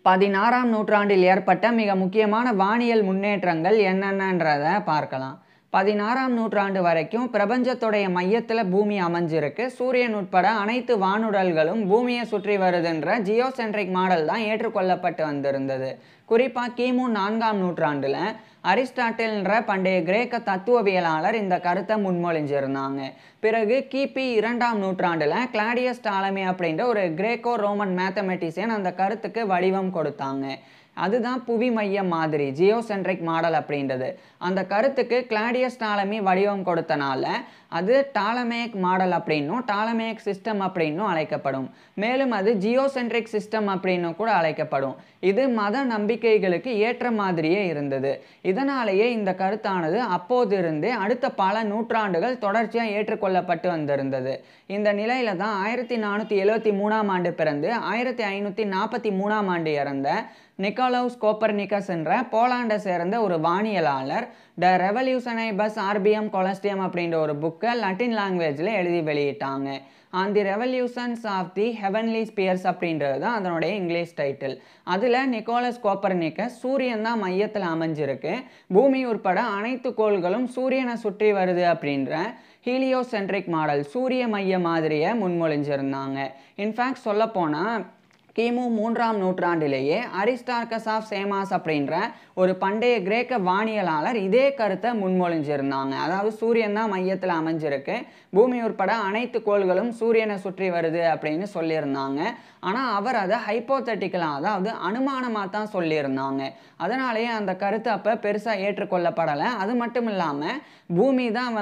16ஆம் நூற்றாண்டில் ஏற்பட்ட மிக முக்கியமான வானியல் முன்னேற்றங்கள் என்னென்னன்றத பார்க்கலாம். 16ஆம் நூற்றாண்டு வரைக்கும் பிரபஞ்சத்துடைய மையத்தில் பூமி அமைஞ்சிருக்கு. சூரியன் உட்பட அனைத்து வானுடல்களும் பூமியை சுற்றி வருதுன்ற ஜியோசென்ட்ரிக் மாடல் தான் ஏற்றுக்கொள்ளப்பட்டு வந்திருந்தது. குறிப்பாக கிமு 4ஆம் நூற்றாண்டில் அரிஸ்டாட்டில்ன்ற பண்டைய கிரேக்க தத்துவவியலாளர் இந்த கருத்தை முன்மொழிஞ்சிருந்தாங்க. பிறகு கிபி 2ஆம் நூற்றாண்டில் கிளாடியஸ் டாலமி அப்படின்ற ஒரு கிரேக்கோ ரோமன் மேத்தமெட்டிஷியன் அந்த கருத்துக்கு வடிவம் கொடுத்தாங்க. அதுதான் புவி மைய மாதிரி, ஜியோசென்ட்ரிக் மாடல் அப்படின்றது. அந்த கருத்துக்கு கிளாடியஸ் டாலமி வடிவம் கொடுத்தனால அது டாலமேக் மாடல் அப்படின்னும் டாலமேக் சிஸ்டம் அப்படின்னும் அழைக்கப்படும். மேலும் அது ஜியோசென்ட்ரிக் சிஸ்டம் அப்படின்னு கூட அழைக்கப்படும். இது மத நம்பிக்கைகளுக்கு ஏற்ற மாதிரியே இருந்தது. இதனாலேயே இந்த கருத்தானது அப்போதிருந்தே அடுத்த பல நூற்றாண்டுகள் தொடர்ச்சியாக ஏற்றுக்கொள்ளப்பட்டு வந்திருந்தது. இந்த நிலையில தான் 1473ஆம் ஆண்டு பிறந்து 1543ஆம் ஆண்டு இறந்த நிக்கோலஸ் கோப்பர்னிக்கஸ் என்ற போலாண்டை சேர்ந்த ஒரு வானியலாளர் த ரெவல்யூஷனைபஸ் ஆர்பியம் கொலஸ்டியம் அப்படின்ற ஒரு புக்கை லட்டின் லாங்குவேஜில் எழுதி வெளியிட்டாங்க. On the revolutions of the heavenly spheres அப்படின்றது தான் அதனுடைய இங்கிலீஷ் டைட்டில். அதில் நிக்கோலஸ் கோப்பர்னிக்கஸ் சூரியன் தான் மையத்தில் அமைஞ்சிருக்கு, பூமி உட்பட அனைத்து கோள்களும் சூரியனை சுற்றி வருது அப்படின்ற ஹீலியோசென்ட்ரிக் மாடல், சூரிய மைய மாதிரியை முன்மொழிஞ்சிருந்தாங்க. இன்ஃபேக்ட் சொல்லப்போனால் கிமு 3ஆம் நூற்றாண்டிலேயே அரிஸ்டார்கஸ் ஆஃப் சேமாஸ் அப்படின்ற ஒரு பண்டைய கிரேக்க வானியலாளர் இதே கருத்தை முன்மொழிஞ்சிருந்தாங்க. அதாவது சூரியன் தான் மையத்தில் அமைஞ்சிருக்கு, பூமி உட்பட அனைத்து கோள்களும் சூரியனை சுற்றி வருது அப்படின்னு சொல்லியிருந்தாங்க. ஆனால் அவர் அதை ஹைப்போதெட்டிக்கலாக, அதாவது அனுமானமாக தான் சொல்லியிருந்தாங்க. அதனாலேயே அந்த கருத்து அப்போ பெருசாக ஏற்றுக்கொள்ளப்படலை. அது மட்டும் இல்லாமல் பூமி தான்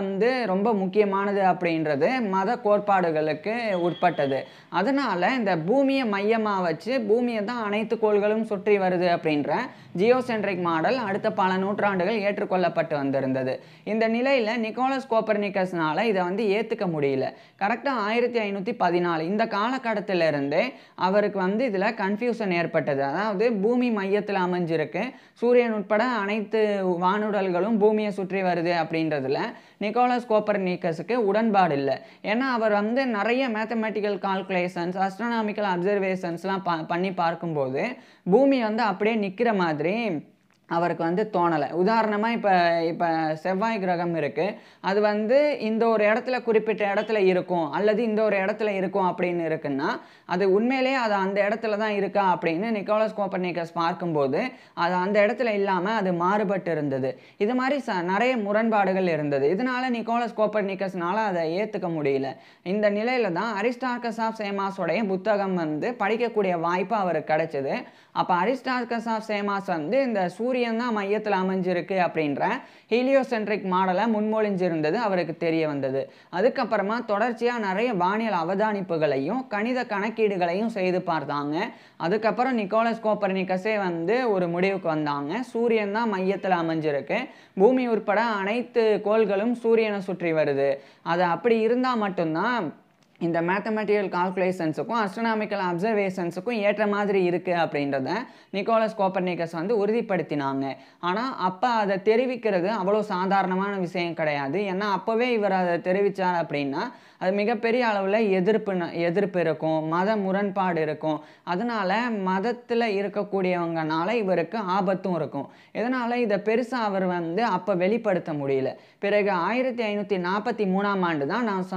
ரொம்ப முக்கியமானது அப்படின்றது மத கோட்பாடுகளுக்கு உட்பட்டது. அதனால் இந்த பூமியை மையமாக வச்சு பூமியை தான் அனைத்து கோள்களும் சுற்றி வருது அப்படின்ற ஜியோசென்ட்ரிக் மாடல் அடுத்த பல நூற்றாண்டுகள் ஏற்றுக்கொள்ளப்பட்டு வந்திருந்தது. இந்த நிலையில் நிக்கோலஸ் கோப்பர்னிக்கஸ்னால இதை ஏற்றுக்க முடியல. கரெக்டாக 1514 இந்த காலகட்டத்திலிருந்தே அவருக்கு இதில் கன்ஃபியூஷன் ஏற்பட்டது. அதாவது பூமி மையத்தில் அமைஞ்சிருக்கு, சூரியன் உட்பட அனைத்து வானுடல்களும் பூமியை சுற்றி வருது அப்படின்றதுல நிக்கோலஸ் கோப்பர்னிக்கஸுக்கு உடன்பாடு இல்லை. ஏன்னா அவர் நிறைய மேத்தமெட்டிக்கல் கால்குலேஷன்ஸ், அஸ்ட்ரானாமிக்கல் அப்சர்வேஷன்ஸ்லாம் பண்ணி பார்க்கும்போது பூமி அப்படியே நிற்கிற மாதிரி அவருக்கு தோணலை. உதாரணமாக இப்போ செவ்வாய் கிரகம் இருக்குது, அது இந்த ஒரு இடத்துல குறிப்பிட்ட இடத்துல இருக்கும் அல்லது இந்த ஒரு இடத்துல இருக்கும் அப்படின்னு இருக்குன்னா அது உண்மையிலேயே அது அந்த இடத்துல தான் இருக்கா அப்படின்னு நிக்கோலஸ் கோப்பர்னிக்கஸ் பார்க்கும்போது அது அந்த இடத்துல இல்லாமல் அது மாறுபட்டு இருந்தது. இது மாதிரி நிறைய முரண்பாடுகள் இருந்தது. இதனால நிக்கோலஸ் கோப்பர்னிக்கஸ்னால அதை ஏற்றுக்க முடியல. இந்த நிலையில தான் அரிஸ்டார்கஸ் ஆஃப் சேமாஸோடைய புத்தகம் படிக்கக்கூடிய வாய்ப்பு அவருக்கு கிடைச்சது. அப்போ அரிஸ்டார்கஸ் ஆஃப் சேமாஸ் இந்த சூரியன் தான் மையத்தில் அமைஞ்சிருக்கு அப்படின்ற ஹீலியோசென்ட்ரிக் மாடலை முன்மொழிஞ்சிருந்தது அவருக்கு தெரிய வந்தது. அதுக்கப்புறமா தொடர்ச்சியாக நிறைய வானியல் அவதானிப்புகளையும் கணித கணக்கீடுகளையும் செய்து பார்த்தாங்க. அதுக்கப்புறம் நிக்கோலஸ் கோப்பர்னிக்கஸே ஒரு முடிவுக்கு வந்தாங்க. சூரியன் தான் மையத்தில் அமைஞ்சிருக்கு, பூமி உட்பட அனைத்து கோள்களும் சூரியனை சுற்றி வருது. அது அப்படி இருந்தால் மட்டும்தான் இந்த மேத்தமெட்டிக்கல் கால்குலேஷன்ஸுக்கும் அஸ்ட்ரானாமிக்கல் அப்சர்வேஷன்ஸுக்கும் ஏற்ற மாதிரி இருக்குது அப்படின்றத நிக்கோலஸ் கோப்பர்னிக்கஸ் உறுதிப்படுத்தினாங்க. ஆனால் அப்போ அதை தெரிவிக்கிறது அவ்வளோ சாதாரணமான விஷயம் கிடையாது. ஏன்னா அப்போவே இவர் அதை தெரிவித்தார் அப்படின்னா அது மிகப்பெரிய அளவில் எதிர்ப்பு இருக்கும், மத முரண்பாடு இருக்கும். அதனால் மதத்தில் இருக்கக்கூடியவங்கனால இவருக்கு ஆபத்தும் இருக்கும். இதனால் இதை பெருசாக அவர் அப்போ வெளிப்படுத்த முடியல. பிறகு 1543ஆம் ஆண்டு தான் நான்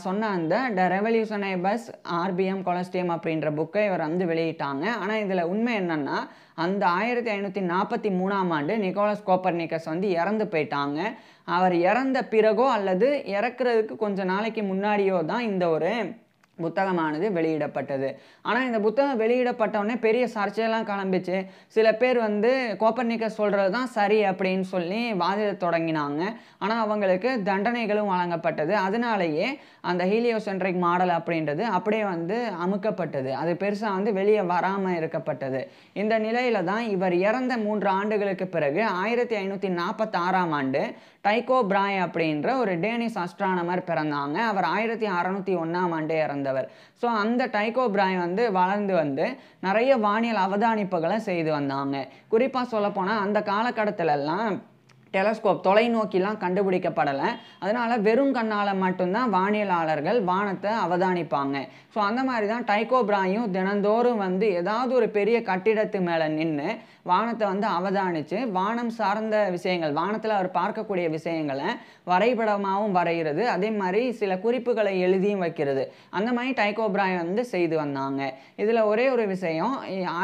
சொன்ன அந்த த ரெவல்யூஷனைபஸ் ஆர்பியம் கொலஸ்டியம் அப்படின்ற புக்கை இவர் வெளியிட்டாங்க. ஆனால் இதில் உண்மை என்னன்னா அந்த 1543ஆம் ஆண்டு நிக்கோலஸ் கோப்பர்னிக்கஸ் இறந்து போயிட்டாங்க. அவர் இறந்த பிறகோ அல்லது இறக்குறதுக்கு கொஞ்சம் நாளைக்கு முன்னாடியோ தான் இந்த ஒரு புத்தகமானது வெளியிடப்பட்டது. ஆனால் இந்த புத்தகம் வெளியிடப்பட்டவுடனே பெரிய சர்ச்சையெல்லாம் கிளம்பிச்சு. சில பேர் கோப்பர்னிக்கஸ் சொல்கிறது தான் சரி அப்படின்னு சொல்லி வாதிட தொடங்கினாங்க. ஆனால் அவங்களுக்கு தண்டனைகளும் வழங்கப்பட்டது. அதனாலேயே அந்த ஹீலியோசென்ட்ரிக் மாடல் அப்படின்றது அப்படியே அமுக்கப்பட்டது. அது பெருசாக வெளியே வராமல் இருக்கப்பட்டது. இந்த நிலையில தான் இவர் இறந்த 3 ஆண்டுகளுக்கு பிறகு 1546ஆம் ஆண்டு டைகோ பிராய் அப்படின்ற ஒரு டேனிஷ் அஸ்ட்ரானமர் பிறந்தாங்க. அவர் 1601ஆம் ஆண்டே இறந்தவர். ஸோ அந்த டைகோ பிராய் வளர்ந்து நிறைய வானியல் அவதானிப்புகளை செய்து வந்தாங்க. குறிப்பாக சொல்லப்போனால் அந்த காலகட்டத்திலெல்லாம் டெலஸ்கோப் தொலைநோக்கிலாம் கண்டுபிடிக்கப்படலை. அதனால வெறும் கண்ணால் மட்டும்தான் வானியலாளர்கள் வானத்தை அவதானிப்பாங்க. ஸோ அந்த மாதிரி தான் டைக்கோ பிராயும் தினந்தோறும் வந்து ஏதாவது ஒரு பெரிய கட்டிடத்து மேலே நின்று வானத்தை வந்து அவதானித்து வானம் சார்ந்த விஷயங்கள், வானத்தில் அவர் பார்க்கக்கூடிய விஷயங்களை வரைபடமாகவும் வரைகிறது, அதே மாதிரி சில குறிப்புகளை எழுதியும் வைக்கிறது. அந்த மாதிரி டைக்கோ பிராய் வந்து செய்து வந்தாங்க. இதில் ஒரே ஒரு விஷயம்,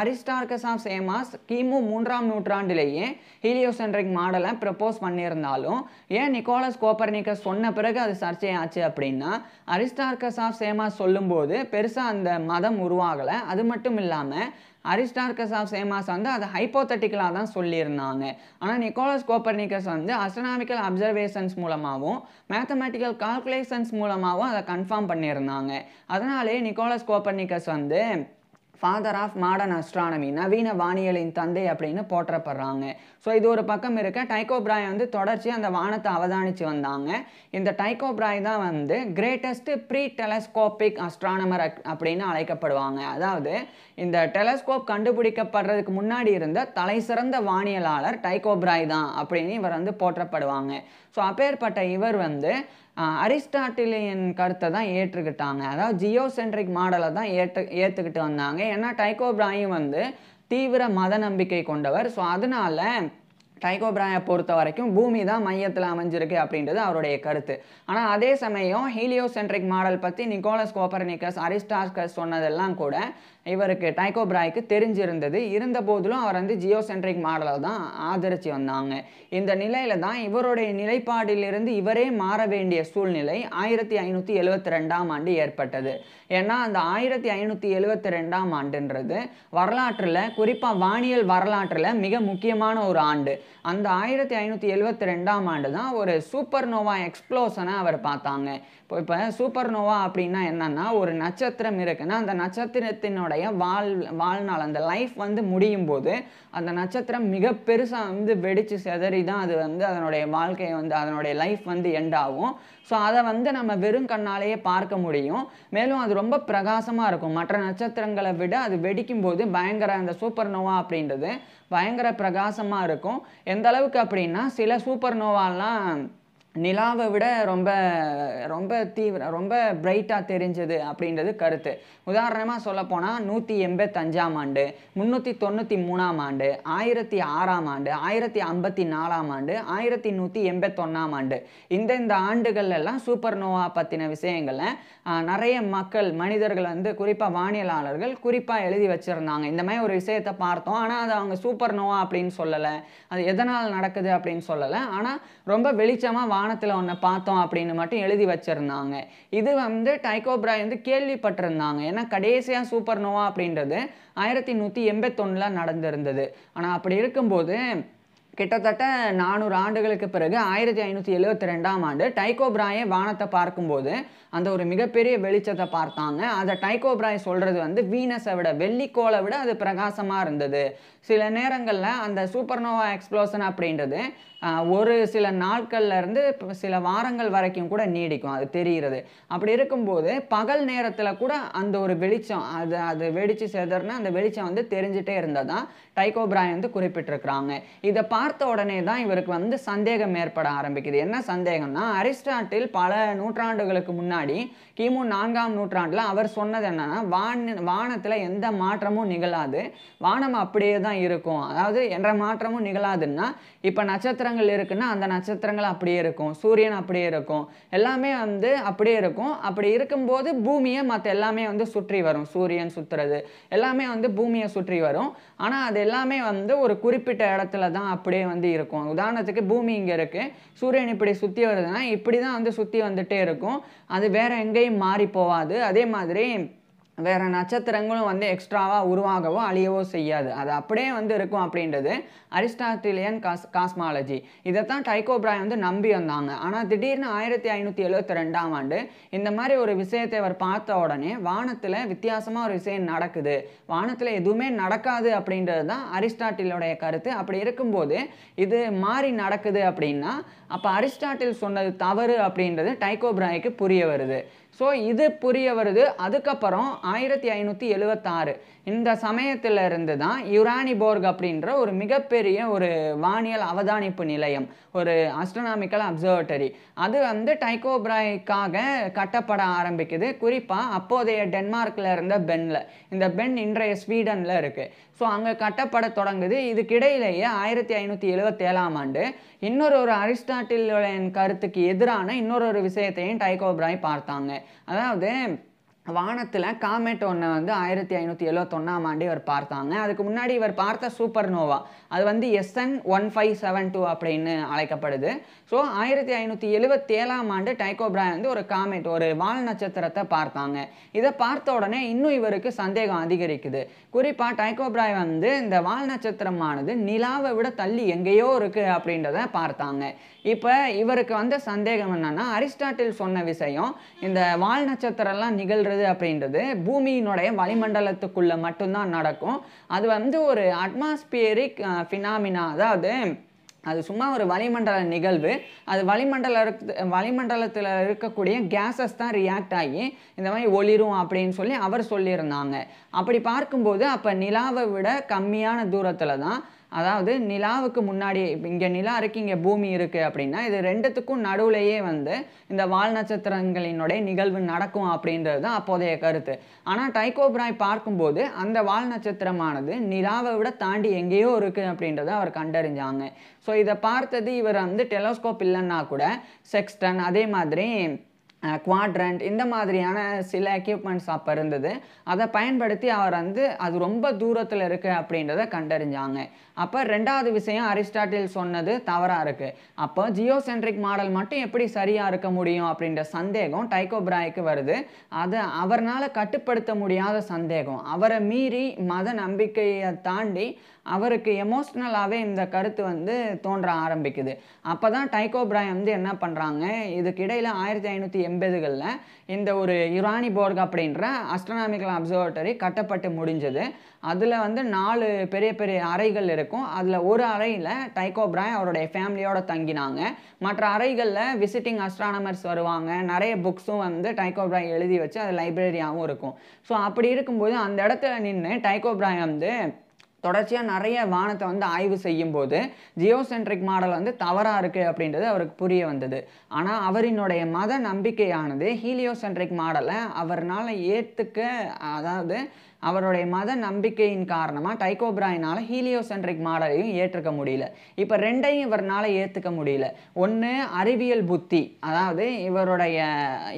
அரிஸ்டார்கஸ் ஆஃப் சேமாஸ் கிமு 3ஆம் நூற்றாண்டிலேயே ஹீலியோசென்ட்ரிக் மாடலை ப்ரப்போஸ் பண்ணியிருந்தாலும் ஏன் நிக்கோலஸ் கோப்பர்னிக்கஸ் சொன்ன பிறகு அது சர்ச்சையாச்சு அப்படின்னா, அரிஸ்டார்கஸ் ஆஃப் சேமாஸ் சொல்லும்போது பெருசாக அந்த மதம் உருவாகலை. அது மட்டும் இல்லாமல் அரிஸ்டார்கஸ் ஆஃப் சேமாஸ் வந்து அதை ஹைப்போதட்டிக்கலாக தான் சொல்லியிருந்தாங்க. ஆனால் நிக்கோலஸ் கோப்பர்னிக்கஸ் வந்து அஸ்ட்ரோனாமிக்கல் அப்சர்வேஷன்ஸ் மூலமாகவும் மேத்தமேட்டிக்கல் கால்குலேஷன்ஸ் மூலமாகவும் அதை கன்ஃபார்ம் பண்ணியிருந்தாங்க. அதனாலே நிக்கோலஸ் கோப்பர்னிக்கஸ் வந்து ஃபாதர் ஆஃப் மாடர்ன் அஸ்ட்ரானமி, நவீன வானியலின் தந்தை அப்படின்னு போற்றப்படுறாங்க. ஸோ இது ஒரு பக்கம் இருக்க, டைக்கோ பிராய் வந்து தொடர்ச்சியாக அந்த வானத்தை அவதானித்து வந்தாங்க. இந்த டைக்கோ பிராய் தான் வந்து கிரேட்டஸ்ட் ப்ரீ டெலஸ்கோபிக் அஸ்ட்ரானமர் அப்படின்னு அழைக்கப்படுவாங்க. அதாவது இந்த டெலஸ்கோப் கண்டுபிடிக்கப்படுறதுக்கு முன்னாடி இருந்த தலை சிறந்த வானியலாளர் டைக்கோ பிராய் தான் அப்படின்னு இவர் வந்து போற்றப்படுவாங்க. ஸோ அப்பேற்பட்ட இவர் வந்து அரிஸ்டாட்டிலியன் கருத்தை தான் ஏற்றுக்கிட்டாங்க. அதாவது ஜியோசென்ட்ரிக் மாடலை தான் ஏற்றுக்கிட்டு வந்தாங்க. ஏன்னா டைக்கோ பிராயும் வந்து தீவிர மத நம்பிக்கை கொண்டவர். ஸோ அதனால டைக்கோ பிராயை பொறுத்த வரைக்கும் பூமி தான் மையத்தில் அமைஞ்சிருக்கு அப்படின்றது அவருடைய கருத்து. ஆனால் அதே சமயம் ஹீலியோசென்ட்ரிக் மாடல் பற்றி நிக்கோலஸ் கோப்பர்னிக்கஸ், அரிஸ்டார்கஸ் சொன்னதெல்லாம் கூட இவருக்கு டைக்கோ பிராய்க்கு தெரிஞ்சிருந்தது. இருந்த போதிலும் அவர் வந்து ஜியோசென்ட்ரிக் மாடலை தான் ஆதரித்து வந்தாங்க. இந்த நிலையில தான் இவருடைய நிலைப்பாடிலிருந்து இவரே மாற வேண்டிய சூழ்நிலை 1572ஆம் ஆண்டு ஏற்பட்டது. ஏன்னா அந்த 1572ஆம் ஆண்டுன்றது வரலாற்றில், குறிப்பாக வானியல் வரலாற்றில் மிக முக்கியமான ஒரு ஆண்டு. அந்த 1572ஆம் ஆண்டு தான் ஒரு சூப்பர் நோவா எக்ஸ்ப்ளோஷனை அவர் பார்த்தாங்க. இப்போ சூப்பர் நோவா அப்படின்னா என்னன்னா, ஒரு நட்சத்திரம் இருக்குன்னா அந்த நட்சத்திரத்தினுடைய வாழ்நாள், அந்த லைஃப் வந்து முடியும் போது அந்த நட்சத்திரம் மிக பெருசாக வந்து வெடித்து செதறி தான் அது வந்து அதனுடைய வாழ்க்கையை வந்து அதனுடைய லைஃப் வந்து எண்ட் ஆகும். ஸோ அதை வந்து நம்ம வெறும் கண்ணாலேயே பார்க்க முடியும். மேலும் அது ரொம்ப பிரகாசமாக இருக்கும். மற்ற நட்சத்திரங்களை விட அது வெடிக்கும் போது பயங்கர, அந்த சூப்பர் நோவா அப்படின்றது பயங்கர பிரகாசமாக இருக்கும். எந்த அளவுக்கு அப்படின்னா, சில சூப்பர் நோவாலாம் நிலாவை விட ரொம்ப ரொம்ப ரொம்ப பிரைட்டாக தெரிஞ்சது அப்படின்றது கருத்து. உதாரணமாக சொல்லப்போனால் 185ஆம் ஆண்டு, 393ஆம் ஆண்டு, 1006ஆம் ஆண்டு, 1054ஆம் ஆண்டு, 1181ஆம் ஆண்டு, இந்த ஆண்டுகள்லாம் சூப்பர் நோவா பற்றின விஷயங்களை நிறைய மக்கள், மனிதர்கள் வந்து குறிப்பாக வானியலாளர்கள் குறிப்பாக எழுதி வச்சுருந்தாங்க. இந்த மாதிரி ஒரு விஷயத்தை பார்த்தோம், ஆனால் அது அவங்க சூப்பர் நோவா அப்படின்னு சொல்லலை, அது எதனால் நடக்குது அப்படின்னு சொல்லலை, ஆனால் ரொம்ப வெளிச்சமாக வானத்தில் ஒன்று பார்த்தோம் அப்படின்னு மட்டும் எழுதி வச்சுருந்தாங்க. இது வந்து டைக்கோ பிராய் வந்து கேள்விப்பட்டிருந்தாங்க. ஏன்னா கடைசியாக சூப்பர் நோவா அப்படின்றது 1181 நடந்திருந்தது. ஆனால் அப்படி இருக்கும்போது கிட்டத்தட்ட 400 ஆண்டுகளுக்கு பிறகு 1572ஆம் ஆண்டு டைக்கோ பிராயை வானத்தை பார்க்கும்போது அந்த ஒரு மிகப்பெரிய வெளிச்சத்தை பார்த்தாங்க. அதை டைக்கோ பிராய் சொல்கிறது வந்து வீனஸை விட, வெள்ளிக்கோளை விட அது பிரகாசமாக இருந்தது. சில நேரங்களில் அந்த சூப்பர்னோவா எக்ஸ்ப்ளோஷன் அப்படின்றது ஒரு சில நாட்கள்ல இருந்து சில வாரங்கள் வரைக்கும் கூட நீடிக்கும், அது தெரிகிறது. அப்படி இருக்கும்போது பகல் நேரத்தில் கூட அந்த ஒரு வெளிச்சம், அது வெடிச்சு செதறினா அந்த வெளிச்சம் வந்து தெரிஞ்சிட்டே இருந்ததா டைக்கோ பிராய் வந்து குறிப்பிட்டிருக்கிறாங்க. இதை பார்த்த உடனே தான் இவருக்கு வந்து சந்தேகம் ஏற்பட ஆரம்பிக்குது. என்ன சந்தேகம்னா, அரிஸ்டாட்டில் பல நூற்றாண்டுகளுக்கு முன்னாடி கிமு 4ஆம் நூற்றாண்டில் அவர் சொன்னது என்னன்னா, வானத்தில் எந்த மாற்றமும் நிகழாது, வானம் அப்படியே தான் இருக்கும். அதாவது என்ற மாற்றமும் நிகழாதுன்னா, இப்போ நட்சத்திரங்கள் இருக்குன்னா அந்த நட்சத்திரங்கள் அப்படியே இருக்கும், சூரியன் அப்படியே இருக்கும், எல்லாமே வந்து அப்படியே இருக்கும். அப்படி இருக்கும்போது பூமியை மற்ற எல்லாமே வந்து சுற்றி வரும், சூரியன் சுற்றுறது எல்லாமே வந்து பூமியை சுற்றி வரும். ஆனால் அது எல்லாமே வந்து ஒரு குறிப்பிட்ட இடத்துல தான் அப்படியே வந்து இருக்கும். உதாரணத்துக்கு பூமி இங்கே இருக்குது, சூரியன் இப்படி சுற்றி வருதுன்னா இப்படி தான் வந்து சுற்றி வந்துட்டே இருக்கும், அது வேற எங்கேயும் மாறி போகாது. அதே மாதிரி வேறு நட்சத்திரங்களும் வந்து எக்ஸ்ட்ராவாக உருவாகவோ அழியவோ செய்யாது, அது அப்படியே வந்து இருக்கும் அப்படின்றது அரிஸ்டாட்டிலியன் காஸ்மாலஜி. இதைத்தான் டைக்கோ பிராய் வந்து நம்பி வந்தாங்க. ஆனால் திடீர்னு 1572ஆம் ஆண்டு இந்த மாதிரி ஒரு விஷயத்தை அவர் பார்த்த உடனே வானத்தில் வித்தியாசமாக ஒரு விஷயம் நடக்குது, வானத்தில் எதுவுமே நடக்காது அப்படின்றது தான் அரிஸ்டாட்டிலோடைய கருத்து. அப்படி இருக்கும்போது இது மாறி நடக்குது அப்படின்னா அப்போ அரிஸ்டாட்டில் சொன்னது தவறு அப்படின்றது டைக்கோ பிராய்க்கு புரிய வருது. ஸோ இது புரிய வருது. அதுக்கப்புறம் 1576 இந்த சமயத்தில் இருந்து தான் யுரானிபோர்க் அப்படின்ற ஒரு மிகப்பெரிய ஒரு வானியல் அவதானிப்பு நிலையம், ஒரு அஸ்ட்ரோனாமிக்கல் அப்சர்வேட்டரி, அது வந்து டைக்கோ பிராய்க்காக கட்டப்பட ஆரம்பிக்குது. குறிப்பாக அப்போதைய டென்மார்க்கில் இருந்த பென்ல, இந்த பென் இன்றைய ஸ்வீடனில் இருக்குது. ஸோ அங்கே கட்டப்பட தொடங்குது. இதுக்கிடையிலேயே 1577ஆம் ஆண்டு இன்னொரு அரிஸ்டாட்டிலியன் கருத்துக்கு எதிரான இன்னொரு விஷயத்தையும் டைக்கோ பிராய் பார்த்தாங்க. அதாவது வானத்தில் காமெட் ஒன்று வந்து 1571ஆம் ஆண்டு இவர் பார்த்தாங்க. அதுக்கு முன்னாடி இவர் பார்த்த சூப்பர் நோவா அது வந்து SN 1572 அப்படின்னு அழைக்கப்படுது. ஸோ 1577ஆம் ஆண்டு டைக்கோ பிராய் வந்து ஒரு காமெட், ஒரு வால் நட்சத்திரத்தை பார்த்தாங்க. இதை பார்த்த உடனே இன்னும் இவருக்கு சந்தேகம் அதிகரிக்குது. குறிப்பாக டைக்கோ பிராய் வந்து இந்த வால் நட்சத்திரமானது நிலாவை விட தள்ளி எங்கேயோ இருக்குது அப்படின்றத பார்த்தாங்க. இப்போ இவருக்கு வந்த சந்தேகம் என்னன்னா, அரிஸ்டாட்டில் சொன்ன விஷயம் இந்த வால் நட்சத்திரம்லாம் நிகழ்றது அப்படின்றது பூமியினுடைய வளிமண்டலத்துக்குள்ள மட்டும்தான் நடக்கும். அது வந்து ஒரு அட்மாஸ்பியரிக் ஃபினாமினா, அதாவது அது சும்மா ஒரு வளிமண்டல நிகழ்வு. அது வளிமண்டலத்தில் இருக்கக்கூடிய கேஸஸ் தான் ரியாக்ட் ஆகி இந்த மாதிரி ஒளிரும் அப்படின்னு சொல்லி அவர் சொல்லியிருந்தாங்க. அப்படி பார்க்கும்போது அப்போ நிலாவை விட கம்மியான தூரத்தில் தான், அதாவது நிலாவுக்கு முன்னாடி இங்கே நிலா இருக்குது, இங்கே பூமி இருக்குது அப்படின்னா இது ரெண்டுத்துக்கும் நடுவுலையே வந்து இந்த வால் நட்சத்திரங்களினுடைய நிகழ்வு நடக்கும் அப்படின்றது தான் அப்போதைய கருத்து. ஆனால் டைக்கோ பிராய் பார்க்கும்போது அந்த வால் நட்சத்திரமானது நிலாவை விட தாண்டி எங்கேயோ இருக்குது அப்படின்றத அவர் கண்டறிஞ்சாங்க. ஸோ இதை பார்த்தது இவர் வந்து டெலஸ்கோப் இல்லைன்னா கூட செக்ஸ்டன், அதே மாதிரி குவாட்ரண்ட், இந்த மாதிரியான சில எக்யூப்மெண்ட்ஸ் அப்போ இருந்தது. அதை பயன்படுத்தி அவர் வந்து அது ரொம்ப தூரத்தில் இருக்குது அப்படின்றத கண்டறிஞ்சாங்க. அப்போ ரெண்டாவது விஷயம், அரிஸ்டாட்டில் சொன்னது தவறாக இருக்குது. அப்போ ஜியோசென்ட்ரிக் மாடல் மட்டும் எப்படி சரியாக இருக்க முடியும் அப்படின்ற சந்தேகம் டைக்கோ பிராய்க்கு வருது. அது அவரால் கட்டுப்படுத்த முடியாத சந்தேகம். அவரை மீறி மத நம்பிக்கையை தாண்டி அவருக்கு எமோஷ்னலாகவே இந்த கருத்து வந்து தோன்ற ஆரம்பிக்குது. அப்போ தான் டைக்கோ பிராய் வந்து என்ன பண்ணுறாங்க, இதுக்கிடையில் 1580களில் இந்த ஒரு யுரானிபோர்க் அப்படின்ற அஸ்ட்ரோனாமிக்கல் அப்சர்வேட்டரி கட்டப்பட்டு முடிஞ்சது. அதில் வந்து 4 பெரிய பெரிய அறைகள் இருக்கும். அதில் ஒரு அறையில் டைக்கோ பிராய் அவருடைய ஃபேமிலியோடு தங்கினாங்க. மற்ற அறைகளில் விசிட்டிங் அஸ்ட்ரானமர்ஸ் வருவாங்க. நிறைய புக்ஸும் வந்து டைக்கோ பிராய் எழுதி வச்சு அது லைப்ரரியாகவும் இருக்கும். ஸோ அப்படி இருக்கும்போது அந்த இடத்துல நின்று டைக்கோ பிராய் வந்து தொடர்ச்சியாக நிறைய வானத்தை வந்து ஆய்வு செய்யும்போது ஜியோசென்ட்ரிக் மாடல் வந்து தவறாக இருக்குது அப்படின்றது அவருக்கு புரிய வந்தது. ஆனால் அவரினுடைய மத நம்பிக்கையானது ஹீலியோசென்ட்ரிக் மாடலை அவரால் ஏற்றுக்க, அதாவது அவருடைய மத நம்பிக்கையின் காரணமாக டைக்கோ பிராயினால் ஹீலியோசென்ட்ரிக் மாடலையும் ஏற்றுக்க முடியல. இப்போ ரெண்டையும் இவரால் ஏற்றுக்க முடியல. ஒன்று அறிவியல் புத்தி, அதாவது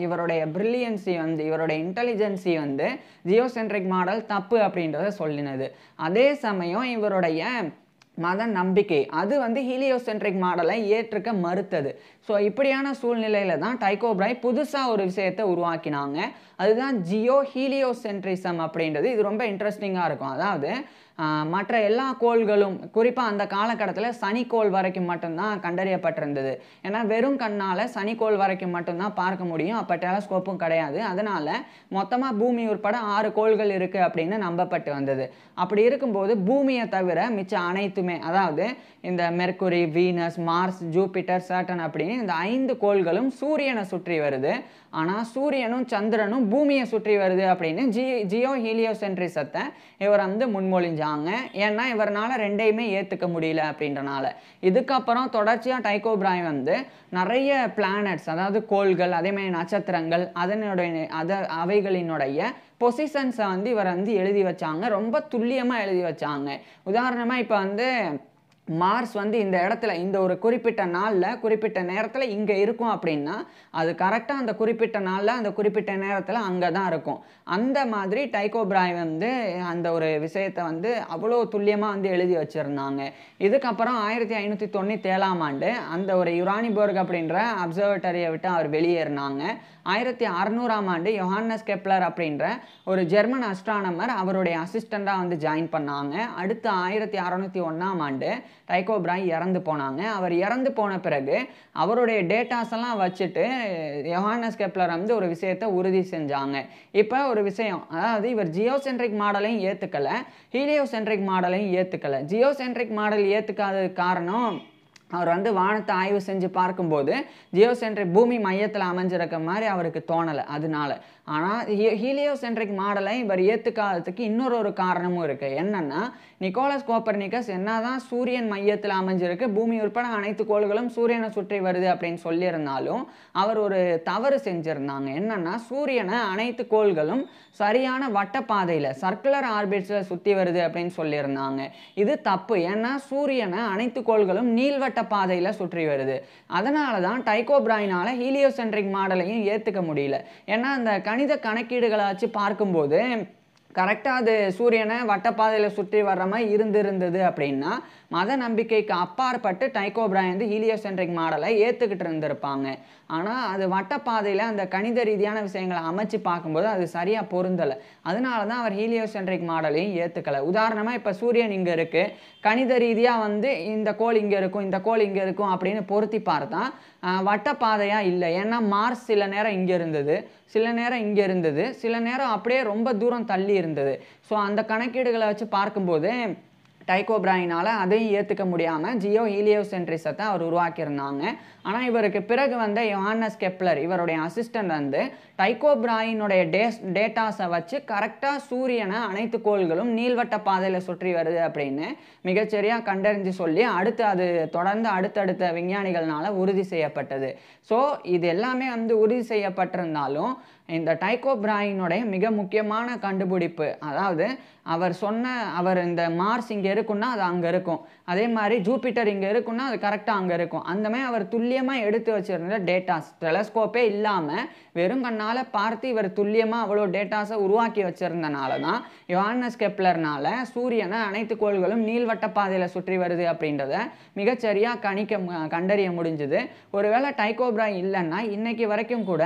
இவருடைய பிரில்லியன்சி வந்து, இவருடைய இன்டெலிஜென்சி வந்து ஜியோசென்ட்ரிக் மாடல் தப்பு அப்படின்றத சொல்லினது. அதே சமயம் இவருடைய மத நம்பிக்கை அது வந்து ஹீலியோசென்ட்ரிக் மாடலை ஏற்றுக்க மறுத்தது. ஸோ இப்படியான சூழ்நிலையில் தான் டைக்கோ பிராய் புதுசாக ஒரு விஷயத்தை உருவாக்கினாங்க. அதுதான் ஜியோ ஹீலியோசென்ட்ரிசம் அப்படின்றது. இது ரொம்ப இன்ட்ரெஸ்டிங்காக இருக்கும். அதாவது மற்ற எல்லா கோள்களும், குறிப்பாக அந்த காலகட்டத்தில் சனிக்கோள் வரைக்கும் மட்டும்தான் கண்டறியப்பட்டிருந்தது. ஏன்னா வெறும் கண்ணால் சனிக்கோள் வரைக்கும் மட்டும்தான் பார்க்க முடியும். அப்போ டெலஸ்கோப்பும் கிடையாது. அதனால் மொத்தமாக பூமி உட்பட 6 கோள்கள் இருக்குது அப்படின்னு நம்பப்பட்டு வந்தது. அப்படி இருக்கும்போது பூமியை தவிர மிச்ச அனைத்துமே, அதாவது இந்த Mercury, Venus, Mars, Jupiter, Saturn அப்படின்னு இந்த 5 கோள்களும் சூரியனை சுற்றி வருது. ஆனால் சூரியனும் சந்திரனும் பூமியை சுற்றி வருது அப்படின்னு ஜியோ ஹீலியோசென்ட்ரிசத்தை இவர் வந்து முன்மொழிஞ்சாங்க. ஏன்னா இவரால் ரெண்டையுமே ஏற்றுக்க முடியல அப்படின்றனால. இதுக்கப்புறம் தொடர்ச்சியாக டைக்கோ பிராய் வந்து நிறைய பிளானட்ஸ், அதாவது கோள்கள், அதேமாதிரி நட்சத்திரங்கள், அவைகளினுடைய பொசிஷன்ஸை வந்து இவர் வந்து எழுதி வச்சாங்க. ரொம்ப துல்லியமாக எழுதி வச்சாங்க. உதாரணமாக இப்போ வந்து மார்ஸ் வந்து இந்த இடத்துல இந்த ஒரு குறிப்பிட்ட நாளில் குறிப்பிட்ட நேரத்தில் இங்கே இருக்கும் அப்படின்னா அது கரெக்டாக அந்த குறிப்பிட்ட நாளில் அந்த குறிப்பிட்ட நேரத்தில் அங்கே தான் இருக்கும். அந்த மாதிரி டைக்கோ பிராய் வந்து அந்த ஒரு விஷயத்தை வந்து அவ்வளோ துல்லியமாக வந்து எழுதி வச்சுருந்தாங்க. இதுக்கப்புறம் 1597ஆம் ஆண்டு அந்த ஒரு யுரானிபோர்க் அப்படின்ற அப்சர்வேட்டரியை விட்டு அவர் வெளியேறினாங்க. 1600ஆம் ஆண்டு யோஹானஸ் கெப்லர் அப்படின்ற ஒரு ஜெர்மன் அஸ்ட்ரானமர் அவருடைய அசிஸ்டண்டாக வந்து ஜாயின் பண்ணாங்க. அடுத்து 1601ஆம் ஆண்டு டைக்கோ பிராய் இறந்து போனாங்க. அவர் இறந்து போன பிறகு அவருடைய டேட்டாஸ் எல்லாம் வச்சுட்டு யோஹானஸ் கெப்லர் வந்து ஒரு விஷயத்தை உறுதி செஞ்சாங்க. இப்போ ஒரு விஷயம், அதாவது இவர் ஜியோசென்ட்ரிக் மாடலையும் ஏற்றுக்கலை, ஹீலியோசென்ட்ரிக் மாடலையும் ஏற்றுக்கலை. ஜியோசென்ட்ரிக் மாடல் ஏற்றுக்காததுக்கு காரணம் அவர் வந்து வானத்தை ஆய்வு செஞ்சு பார்க்கும்போது ஜியோசென்ட்ரிக் பூமி மையத்தில் அமைஞ்சிருக்க மாதிரி அவருக்கு தோணலை. அதனால ஆனால் ஹீலியோசென்ட்ரிக் மாடலை இவர் ஏற்றுக்காததுக்கு இன்னொரு காரணமும் இருக்குது. என்னென்னா, நிக்கோலஸ் கோப்பர்னிக்கஸ் என்னதான் சூரியன் மையத்தில் அமைஞ்சிருக்கு, பூமி உட்பட அனைத்து கோள்களும் சூரியனை சுற்றி வருது அப்படின்னு சொல்லியிருந்தாலும் அவர் ஒரு தவறு செஞ்சுருந்தாங்க. என்னென்னா, சூரியனை அனைத்து கோள்களும் சரியான வட்டப்பாதையில் சர்க்குலர் ஆர்பிட்ஸில் சுற்றி வருது அப்படின்னு சொல்லியிருந்தாங்க. இது தப்பு. ஏன்னா சூரியனை அனைத்து கோள்களும் நீள்வட்ட பாதையில் சுற்றி வருது. அதனால தான் டைக்கோ பிரைனால் ஹீலியோசென்ட்ரிக் மாடலையும் ஏற்றுக்க முடியல. ஏன்னா அந்த கணித கணக்கீடுகளை வச்சு பார்க்கும்போது கரெக்டாக அது சூரியனை வட்டப்பாதையில் சுற்றி வர்ற மாதிரி இருந்தது அப்படின்னா மத நம்பிக்கைக்கு அப்பாற்பட்டு டைக்கோ பிரைன் வந்து ஹீலியோசென்ட்ரிக் மாடலை ஏற்றுக்கிட்டு இருந்திருப்பாங்க. ஆனால் அது வட்டப்பாதையில் அந்த கணித ரீதியான விஷயங்களை அமைச்சு பார்க்கும்போது அது சரியாக பொருந்தலை. அதனால தான் அவர் ஹீலியோசென்ட்ரிக் மாடலையும் ஏற்றுக்கலை. உதாரணமாக இப்போ சூரியன் இங்கே இருக்குது, கணித ரீதியாக வந்து இந்த கோள் இங்கே இருக்கும், இந்த கோள் இங்கே இருக்கும் அப்படின்னு பொருத்தி பார்த்தா வட்டப்பாதையாக இல்லை. ஏன்னா மார்ஸ் சில நேரம் இங்கே இருந்தது, சில நேரம் இங்கே இருந்தது, சில நேரம் அப்படியே ரொம்ப தூரம் தள்ளி இருந்தது. ஸோ அந்த கணக்கீடுகளை வச்சு பார்க்கும்போது டைக்கோ பிரைனால் அதையும் ஏற்றுக்க முடியாமல் ஜியோ ஹீலியோசென்ட்ரிசத்தை அவர் உருவாக்கியிருந்தாங்க. ஆனால் இவருக்கு பிறகு வந்த யோஹானஸ் கெப்லர் இவருடைய அசிஸ்டன்ட் வந்து டைக்கோ பிரைனுடைய டேட்டாஸை வச்சு கரெக்டாக சூரியனை அனைத்து கோள்களும் நீள்வட்ட பாதையில் சுற்றி வருது அப்படின்னு மிகச்சரியாக கண்டறிஞ்சு சொல்லி அது தொடர்ந்து அடுத்தடுத்த விஞ்ஞானிகள்னால உறுதி செய்யப்பட்டது. ஸோ இது எல்லாமே வந்து உறுதி செய்யப்பட்டிருந்தாலும் இந்த டைக்கோ பிரைனுடைய மிக முக்கியமான கண்டுபிடிப்பு, அதாவது அவர் இந்த மார்ஸ் இங்கே இருக்குன்னா அது அங்கே இருக்கும், அதே மாதிரி ஜூபிட்டர் இங்கே இருக்குன்னா அது கரெக்டாக அங்கே இருக்கும், அந்த மாதிரி அவர் துல்லியமாக எடுத்து வச்சிருந்த டேட்டாஸ், டெலஸ்கோப்பே இல்லாமல் வெறும் கண்ணால் பார்த்து இவர் துல்லியமாக அவ்வளோ டேட்டாஸை உருவாக்கி வச்சிருந்தனால தான் யோஹானஸ் கெப்லர்னால சூரியனை அனைத்து கோள்களும் நீள்வட்ட பாதையில் சுற்றி வருது அப்படின்றத மிகச்சரியாக கண்டறிய முடிஞ்சுது. ஒருவேளை டைக்கோ பிரைன் இல்லைன்னா இன்னைக்கு வரைக்கும் கூட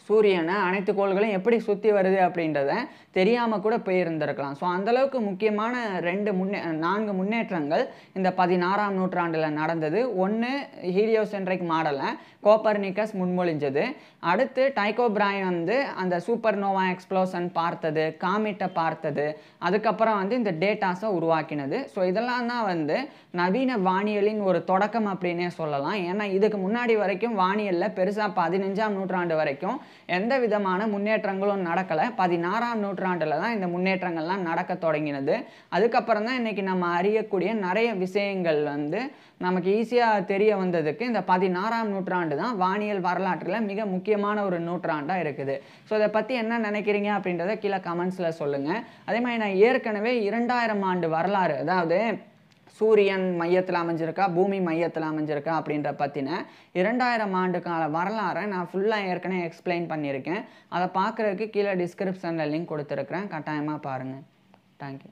சூரியனை அனைத்து கோள்களும் எப்படி சுற்றி வருது அப்படின்றத தெரியாமல் கூட போயிருந்திருக்கலாம். ஸோ அந்தளவுக்கு முக்கியமான 4 முன்னேற்றங்கள் இந்த 16ஆம் நூற்றாண்டில் நடந்தது. ஒன்று, ஹீலியோசென்ட்ரிக் மாடலை கோப்பர்னிக்கஸ் முன்மொழிஞ்சது. அடுத்து டைக்கோ பிரைன் வந்து அந்த சூப்பர் நோவா எக்ஸ்ப்ளோஷன் பார்த்தது, காமிட்டை பார்த்தது, அதுக்கப்புறம் வந்து இந்த டேட்டாஸை உருவாக்கினது. ஸோ இதெல்லாம் தான் வந்து நவீன வானியலின் ஒரு தொடக்கம் அப்படின்னே சொல்லலாம். ஏன்னா இதுக்கு முன்னாடி வரைக்கும் வானியலில் பெருசாக 15ஆம் நூற்றாண்டு வரைக்கும் எந்த விதமான முன்னேற்றங்களும் நடக்கலை. 16ஆம் நூற்றாண்டில் தான் இந்த முன்னேற்றங்கள்லாம் நடக்க தொடங்கினது. அதுக்கப்புறம் தான் இன்றைக்கி நம்ம அறியக்கூடிய நிறைய விஷயங்கள் வந்து நமக்கு ஈஸியாக தெரிய வந்ததுக்கு இந்த 16ஆம் நூற்றாண்டு தான் வானியல் வரலாற்றில் மிக முக்கியமான ஒரு நூற்றாண்டாக இருக்குது. ஸோ இதை பற்றி என்ன நினைக்கிறீங்க அப்படின்றத கீழே கமெண்ட்ஸில் சொல்லுங்கள். அதே மாதிரி நான் ஏற்கனவே 2000 ஆண்டு வரலாறு, அதாவது சூரியன் மையத்தில் அமைஞ்சிருக்கா, பூமி மையத்தில் அமைஞ்சிருக்கா அப்படின்ற பற்றின 2000 ஆண்டு கால வரலாறை நான் ஃபுல்லாக ஏற்கனவே எக்ஸ்பிளைன் பண்ணியிருக்கேன். அதை பார்க்குறதுக்கு கீழே டிஸ்கிரிப்ஷனில் லிங்க் கொடுத்துருக்குறேன், கட்டாயமாக பாருங்கள். தேங்க்யூ.